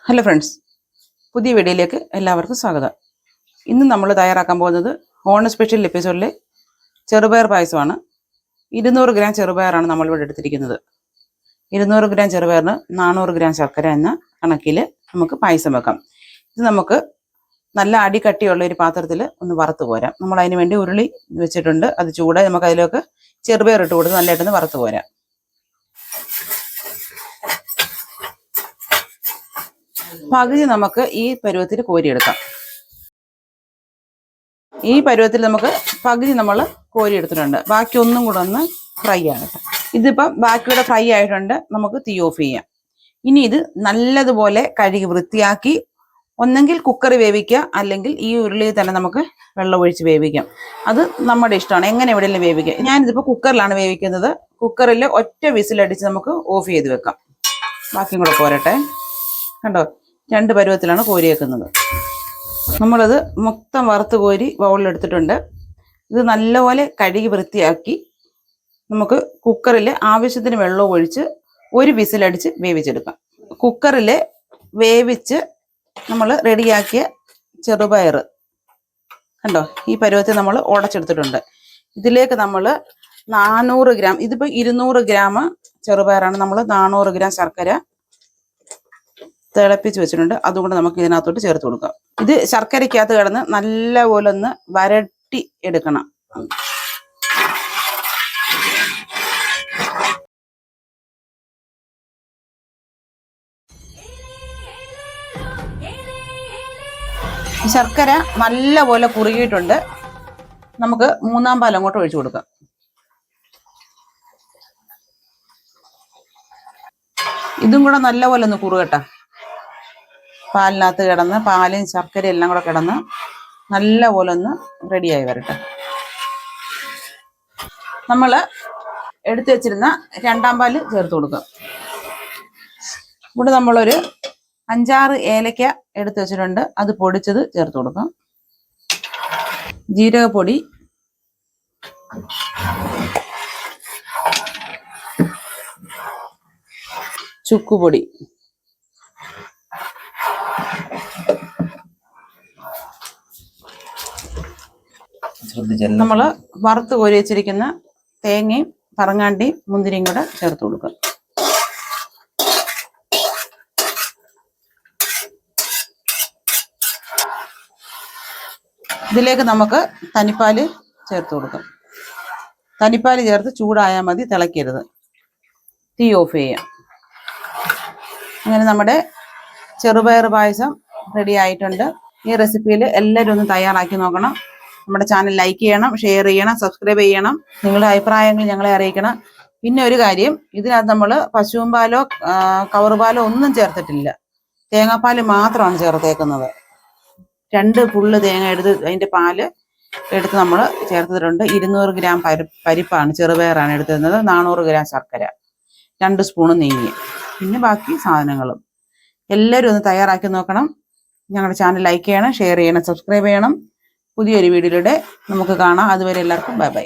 Hello friends, പുതിയ വീഡിയോയിലേക്ക് എല്ലാവർക്കും സ്വാഗതം. ഇന്ന് നമ്മൾ തയ്യാറാക്കാൻ പോകുന്നത് ഓണം സ്പെഷ്യൽ എപ്പിസോഡിലെ ചെറുപയർ പായസമാണ്. 200 ഗ്രാം ചെറുപയറാണ് നമ്മളിവിടെ എടുത്തിരിക്കുന്നത്. 200 ഗ്രാം ചെറുപയറിന് 400 ഗ്രാം ശർക്കര എന്ന കണക്കിൽ നമുക്ക് പായസം വെക്കാം. ഇത് നമുക്ക് നല്ല അടികട്ടിയുള്ള ഒരു പാത്രത്തിൽ ഒന്ന് വറുത്ത് പോരാം. നമ്മൾ അതിന് വേണ്ടി ഉരുളി വെച്ചിട്ടുണ്ട്. അത് ചൂടായി നമുക്ക് അതിലേക്ക് ചെറുപയർ ഇട്ട് കൊടുത്ത് നല്ലതായിട്ടൊന്ന് വറുത്ത് പോരാം. പകുതി നമുക്ക് ഈ പരുവത്തിൽ കോരിയെടുക്കാം. ഈ പരുവത്തിൽ നമുക്ക് പകുതി നമ്മൾ കോരിയെടുത്തിട്ടുണ്ട്. ബാക്കി ഒന്നും കൂടെ ഒന്ന് ഫ്രൈ ആകട്ടെ. ഇതിപ്പം ബാക്കിയുടെ ഫ്രൈ ആയിട്ടുണ്ട്. നമുക്ക് തീ ഓഫ് ചെയ്യാം. ഇനി ഇത് നല്ലതുപോലെ കഴുകി വൃത്തിയാക്കി ഒന്നെങ്കിൽ കുക്കറി വേവിക്കുക, അല്ലെങ്കിൽ ഈ ഉരുളിയിൽ തന്നെ നമുക്ക് വെള്ളം ഒഴിച്ച് വേവിക്കാം. അത് നമ്മുടെ ഇഷ്ടമാണ്, എങ്ങനെ എവിടെയെങ്കിലും വേവിക്കാം. ഞാനിതിപ്പോൾ കുക്കറിലാണ് വേവിക്കുന്നത്. കുക്കറിൽ ഒറ്റ വിസിലടിച്ച് നമുക്ക് ഓഫ് ചെയ്ത് വെക്കാം. ബാക്കിയും കൂടെ പോരട്ടെ. കണ്ടോ, 2 പരുവത്തിലാണ് കോരിയേക്കുന്നത്. നമ്മളത് മൊത്തം വറുത്ത് കോരി ബൗളിലെടുത്തിട്ടുണ്ട്. ഇത് നല്ലപോലെ കഴുകി വൃത്തിയാക്കി നമുക്ക് കുക്കറിൽ ആവശ്യത്തിന് വെള്ളം ഒഴിച്ച് ഒരു വിസിലടിച്ച് വേവിച്ചെടുക്കാം. കുക്കറിൽ വേവിച്ച് നമ്മൾ റെഡിയാക്കിയ ചെറുപയർ കണ്ടോ, ഈ പരുവത്തിൽ നമ്മൾ ഉടച്ചെടുത്തിട്ടുണ്ട്. ഇതിലേക്ക് നമ്മൾ 400 ഗ്രാം, ഇതിപ്പോൾ 200 ഗ്രാം ചെറുപയറാണ്. നമ്മൾ 400 ഗ്രാം ശർക്കര തിളപ്പിച്ച് വെച്ചിട്ടുണ്ട്. അതുകൊണ്ട് നമുക്ക് ഇതിനകത്തോട്ട് ചേർത്ത് കൊടുക്കാം. ഇത് ശർക്കരയ്ക്കകത്ത് കിടന്ന് നല്ലപോലെ ഒന്ന് വരട്ടി എടുക്കണം. ശർക്കര നല്ലപോലെ കുറുകിയിട്ടുണ്ട്. നമുക്ക് 3-ാം പാൽ അങ്ങോട്ട് ഒഴിച്ചു കൊടുക്കാം. ഇതും കൂടെ നല്ലപോലെ ഒന്ന് കുറുകട്ടെ. പാലിനകത്ത് കിടന്ന് പാലും ശർക്കരയും എല്ലാം കൂടെ കിടന്ന് നല്ലപോലെ ഒന്ന് റെഡിയായി വരട്ടെ. നമ്മൾ എടുത്തു വെച്ചിരുന്ന 2-ാം പാല് ചേർത്ത് കൊടുക്കാം. ഇവിടെ നമ്മളൊരു 5-6 ഏലക്ക എടുത്തു വെച്ചിട്ടുണ്ട്. അത് പൊടിച്ചത് ചേർത്ത് കൊടുക്കാം. ജീരകപ്പൊടി, ചുക്കുപൊടി, നമ്മൾ വറുത്ത് കോരി വെച്ചിരിക്കുന്ന തേങ്ങയും പറങ്ങാണ്ടിയും മുന്തിരിയും കൂടെ ചേർത്ത് കൊടുക്കുക. ഇതിലേക്ക് നമുക്ക് തനിപ്പാല് ചേർത്ത് കൊടുക്കാം. തനിപ്പാല് ചേർത്ത് ചൂടായാൽ മതി, തിളയ്ക്കരുത്. തീ ഓഫ് ചെയ്യാം. അങ്ങനെ നമ്മുടെ ചെറുപയർ പായസം റെഡി ആയിട്ടുണ്ട്. ഈ റെസിപ്പിയിൽ എല്ലാവരും ഒന്ന് തയ്യാറാക്കി നോക്കണം. നമ്മുടെ ചാനൽ ലൈക്ക് ചെയ്യണം, ഷെയർ ചെയ്യണം, സബ്സ്ക്രൈബ് ചെയ്യണം. നിങ്ങളുടെ അഭിപ്രായങ്ങൾ ഞങ്ങളെ അറിയിക്കണം. പിന്നെ ഒരു കാര്യം, ഇതിനകത്ത് നമ്മൾ പശുവും പാലോ കവറുപാലോ ഒന്നും ചേർത്തിട്ടില്ല. തേങ്ങാപ്പാൽ മാത്രമാണ് ചേർത്തേക്കുന്നത്. 2 ഫുള്ള് തേങ്ങ എടുത്ത് അതിൻ്റെ പാല് എടുത്ത് നമ്മൾ ചേർത്തിട്ടുണ്ട്. 200 ഗ്രാം പരിപ്പാണ്, ചെറുപയറാണ് എടുത്തിരുന്നത്. 400 ഗ്രാം ശർക്കര, 2 സ്പൂണ് നെയ്യ്, പിന്നെ ബാക്കി സാധനങ്ങളും. എല്ലാവരും ഒന്ന് തയ്യാറാക്കി നോക്കണം. ഞങ്ങളുടെ ചാനൽ ലൈക്ക് ചെയ്യണം, ഷെയർ ചെയ്യണം, സബ്സ്ക്രൈബ് ചെയ്യണം. പുതിയൊരു വീഡിയോയിലൂടെ നമുക്ക് കാണാം. അതുവരെ എല്ലാവർക്കും ബൈ ബൈ.